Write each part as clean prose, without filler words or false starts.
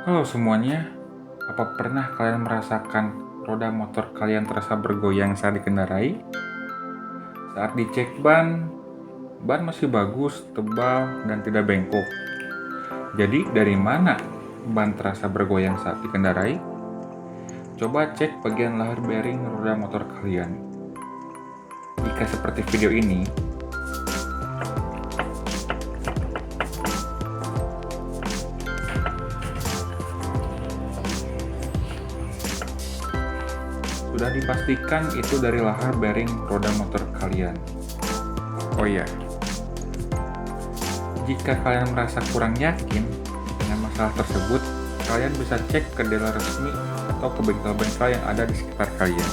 Halo semuanya, apa pernah kalian merasakan roda motor kalian terasa bergoyang saat dikendarai? Saat dicek ban masih bagus, tebal, dan tidak bengkok. Jadi dari mana ban terasa bergoyang saat dikendarai? Coba cek bagian lahar bearing roda motor kalian. Jika seperti video ini, sudah dipastikan itu dari lahar bearing roda motor kalian. Oh iya, jika kalian merasa kurang yakin dengan masalah tersebut, kalian bisa cek ke dealer resmi atau ke bengkel-bengkel yang ada di sekitar kalian.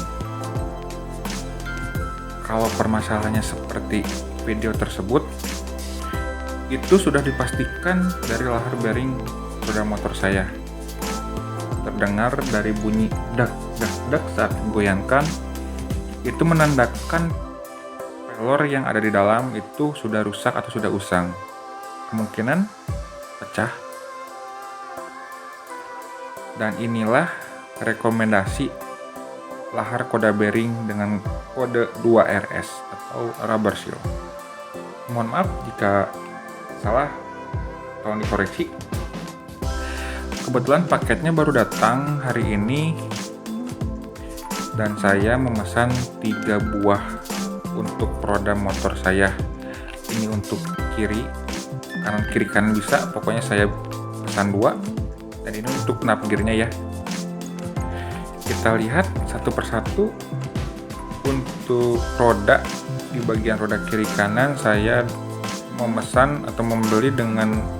Kalau permasalahannya seperti video tersebut, itu sudah dipastikan dari lahar bearing roda motor saya. Terdengar dari bunyi dak dak dak saat digoyangkan, itu menandakan pelor yang ada di dalam itu sudah rusak atau sudah usang. Kemungkinan pecah. Dan inilah rekomendasi lahar koda bearing dengan kode 2RS atau rubber seal. Mohon maaf jika salah, tolong dikoreksi. Kebetulan paketnya baru datang hari ini dan saya memesan 3 buah untuk roda motor saya. Ini untuk kiri kanan bisa, pokoknya saya pesan 2, dan ini untuk knap gearnya ya. Kita lihat satu persatu. Untuk roda, di bagian roda kiri kanan saya memesan atau membeli dengan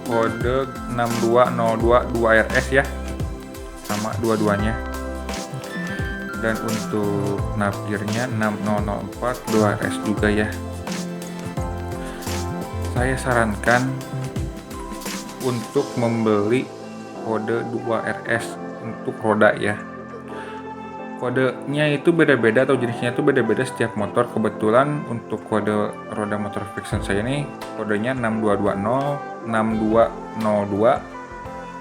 kode 6202 2RS ya, sama dua-duanya. Dan untuk knap gearnya 6004 2RS juga ya. Saya sarankan untuk membeli kode 2RS untuk roda ya. Kodenya itu beda-beda atau jenisnya itu beda-beda setiap motor. Kebetulan untuk kode roda motor friction saya ini kodenya 6220, 6202,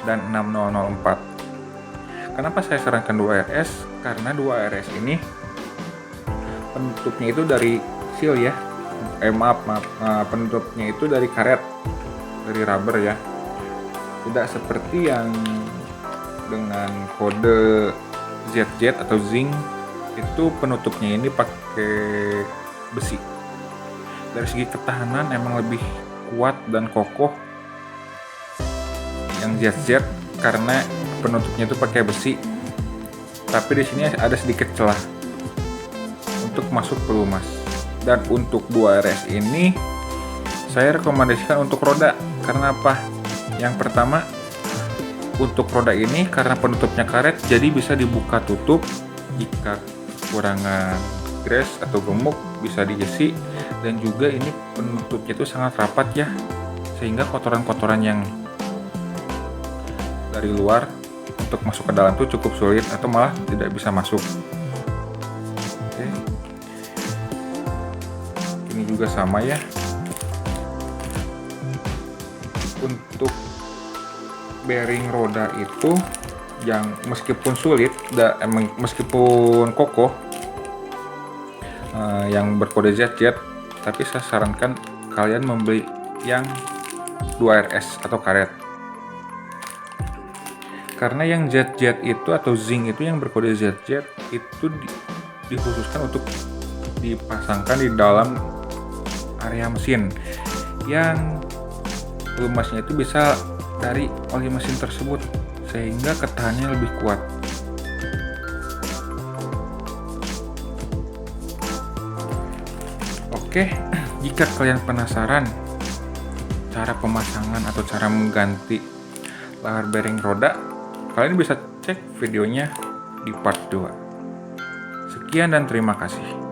dan 6004. Kenapa saya sarankan 2RS? Karena 2RS ini penutupnya itu dari seal ya. Penutupnya itu dari karet, dari rubber ya. Tidak seperti yang dengan kode ZZ atau zinc, itu penutupnya ini pakai besi. Dari segi ketahanan emang lebih kuat dan kokoh yang ZZ karena penutupnya itu pakai besi. Tapi di sini ada sedikit celah untuk masuk pelumas. Dan untuk 2RS ini saya rekomendasikan untuk roda. Karena apa? Yang pertama, untuk roda ini karena penutupnya karet, jadi bisa dibuka tutup. Jika kekurangan grease atau gemuk bisa dijesi. Dan juga ini penutupnya itu sangat rapat ya, sehingga kotoran-kotoran yang dari luar untuk masuk ke dalam itu cukup sulit atau malah tidak bisa masuk. Oke. Ini juga sama ya. Untuk bearing roda itu yang meskipun sulit, meskipun kokoh, yang berkode ZZ, tapi saya sarankan kalian membeli yang 2RS atau karet. Karena yang ZZ itu atau zinc itu yang berkode ZZ itu dikhususkan untuk dipasangkan di dalam area mesin yang pelumasnya itu bisa dari oli mesin tersebut, sehingga ketahanannya lebih kuat. Oke, jika kalian penasaran cara pemasangan atau cara mengganti lahar bearing roda, kalian bisa cek videonya di part 2. Sekian dan terima kasih.